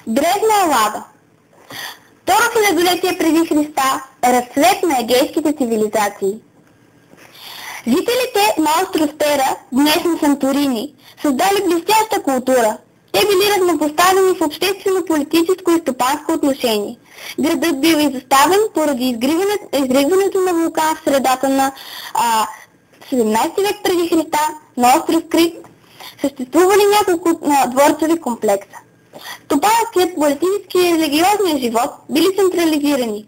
Древна Елада. Второ хилядолетие преди Христа, разцвет на егейските цивилизации. Жителите на остров Тера, днешна Санторини, създали блестяща култура. Те били равнопоставени в обществено, политическо и стопанско отношение. Градът бил изоставен поради изригването на вулкан в средата на 17 век преди Христа на остров Крит. Съществували няколко дворцови комплекса. Стопанският, политически и религиозният живот били централизирани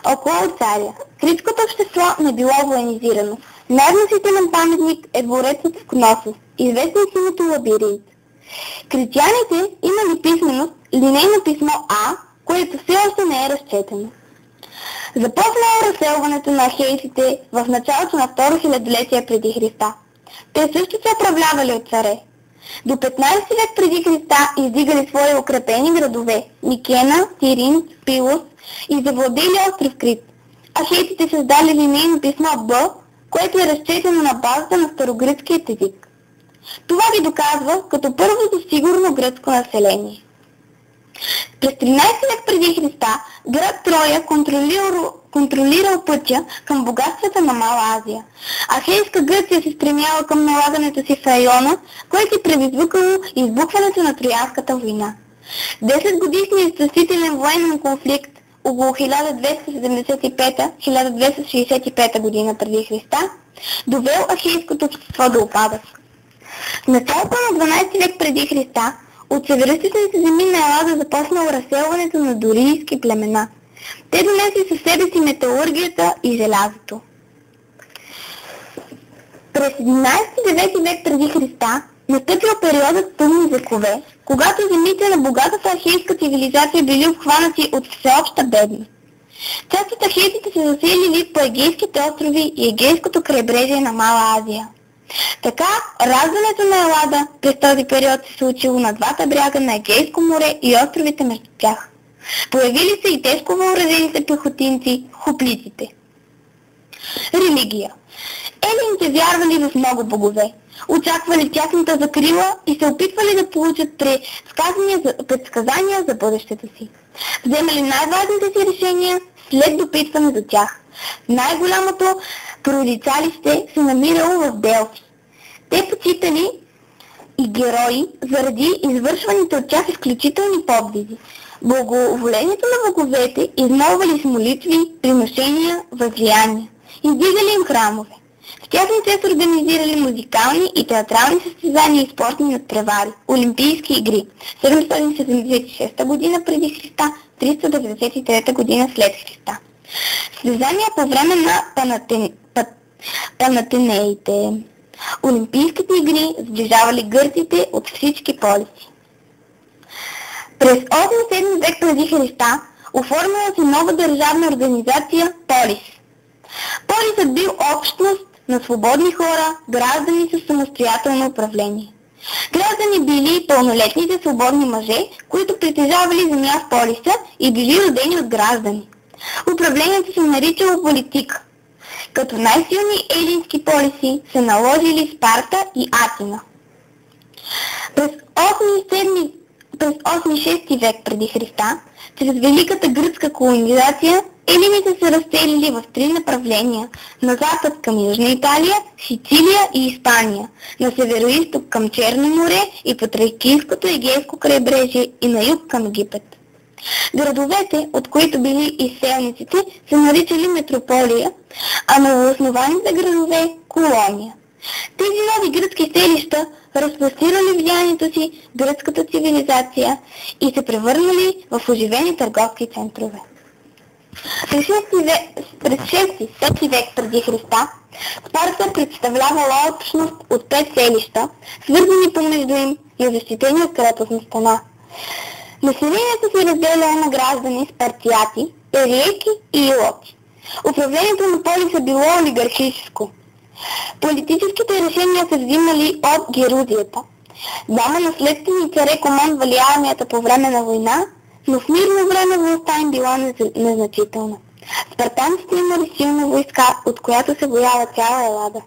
около царя. Критското общество не било военизирано. Най-вносителен паметник е дворецът в Кносос, известен с името Лабиринт. Критяните имали писменост, линейно писмо А, което все още не е разчетено. Започнало разселването на ахейците в началото на второ хилядолетие преди Христа. Те също се управлявали от царе. До 15 век преди Христа издигали свои укрепени градове Микена, Тирин, Пилос и завладели остров Крит. Ахейците създали линейно писмо Б, което е разчетено на базата на старогръцкият език. Това ги доказва като първото сигурно гръцко население. През 13 век преди Христа град Троя контролирал пътя към богатствата на Мала Азия. Ахейска Гърция се стремяла към налагането си в района, което предизвикало избухването на Троянската война. 10-годишният спасителен военен конфликт около 1275-1265 година преди Христа довел ахейското общество до упадък. В началото на 12 век преди Христа от североизточните земи на Елада започнало разселването на дорийски племена. Те донесли със себе си металургията и желязото. През 11-9 век преди Христа настъпил периодът тъмни векове, когато земите на богатата ахейска цивилизация били обхванати от всеобща бедност. Част от ахейците се заселили по Егейските острови и Егейското крайбрежие на Мала Азия. Така, раждането на Елада през този период се случило на двата бряга на Егейско море и островите между тях. Появили се и тежко въоръжените пехотинци, хуплиците. Религия. Елините вярвали в много богове, очаквали тяхната закрила и се опитвали да получат предсказания за бъдещето си. Вземали най-важните си решения след допитване за тях. Най-голямото прорицалище се намирало в Делфи. Те почитали и герои заради извършваните от тях изключителни подвизи. Благоволението на боговете измолвали с молитви, приношения, възлияния. Издигали им храмове. В тяхните се организирали музикални и театрални състезания и спортни надпревари, олимпийски игри, 776 година преди Христа, 393 година след Христа. Състезания по време на Панатенеите. Олимпийските игри сближавали гърците от всички полюси. През 8-7 век преди Христа оформила се нова държавна организация Полис. Полисът бил общност на свободни хора, граждани с самостоятелно управление. Граждани били пълнолетните свободни мъже, които притежавали земя в полиса и били родени от граждани. Управлението се наричало политика. Като най-силни елински полиси се наложили Спарта и Атина. През 8-6 век преди Христа, чрез великата гръцка колонизация, елините се разселили в 3 направления: на запад към Южна Италия, Сицилия и Испания, на североизток към Черно море и по Тракийското Егейско крайбрежие и на юг към Египет. Градовете, от които били изселниците, се наричали метрополия, а новооснованите градове – колония. Тези нови гръцки селища разпростирали влиянието си в гръцката цивилизация и се превърнали в оживени търговски центрове. През 6-7 век преди Христа Спарта представлявала общност от 5 селища, свързани помежду им и защитени от крепостна стена. Населението се разделяло на граждани спартияти, периеки и илоти. Управлението на полиса било олигархическо. Политическите решения се взимали от герузията. Двама наследствени царе командвали армията по време на война, но в мирно време властта им била незначителна. Спартанците имали силна войска, от която се боява цяла Елада.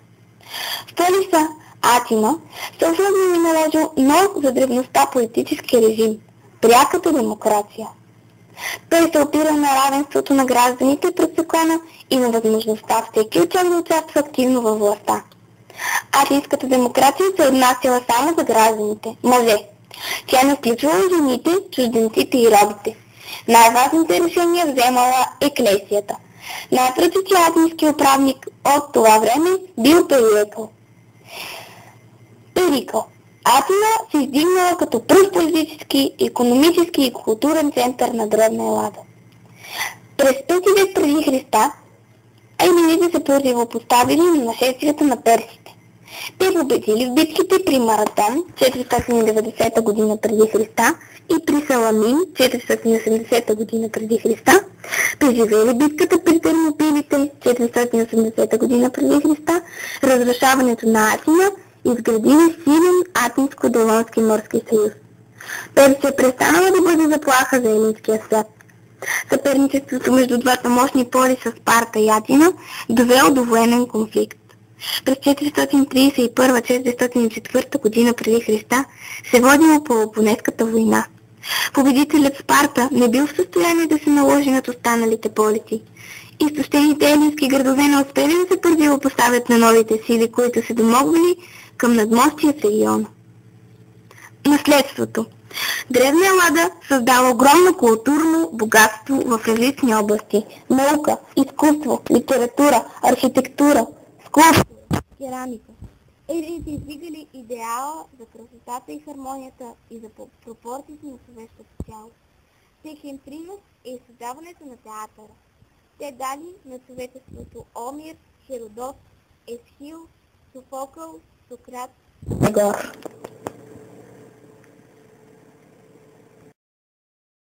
В полиса Атина се основно наложил нов за древността политически режим. пряката демокрация. Той се опира на равенството на гражданите пред закона и на възможността всеки учен да участва активно във властта. Атинската демокрация се отнасяла само за гражданите, мъже. Тя не включвала жените, чужденците и робите. Най-важните решения вземала еклесията. Най-прочутия атински управник от това време бил Перикъл. Атина се издигнала като пръв политически, икономически и културен център на Древна Елада. През 5 век преди Христа елините се противопоставили на нашествията на персите. Те победили в битките при Маратон 490 година преди Христа и при Саламин 480 година преди Христа, преживели битката при Термопилите 480 година преди Христа, разрушаването на Атина, изградили силен Атинско-Делонски морски съюз. Персия престанала да бъде заплаха за елинския свят. Съперничеството между двата мощни полиса Спарта и Атина довело до военен конфликт. През 431-404 година преди Христа се водила Пелопонеската война. Победителят Спарта не бил в състояние да се наложи над останалите полиси. Изтощените елински градове не успели да се противопоставят на новите сили, които се домогвали към надмощия в региона. Наследството. Древна Елада създава огромно културно богатство в различни области – наука, изкуство, литература, архитектура, скулптура, керамика. Елините издигали идеала за красотата и хармонията и за пропорциите на човешкото тяло. Техен принос е създаването на театъра. Те дали на човечеството Омир, Херодот, Есхил, Софокъл, Сократ, Егор.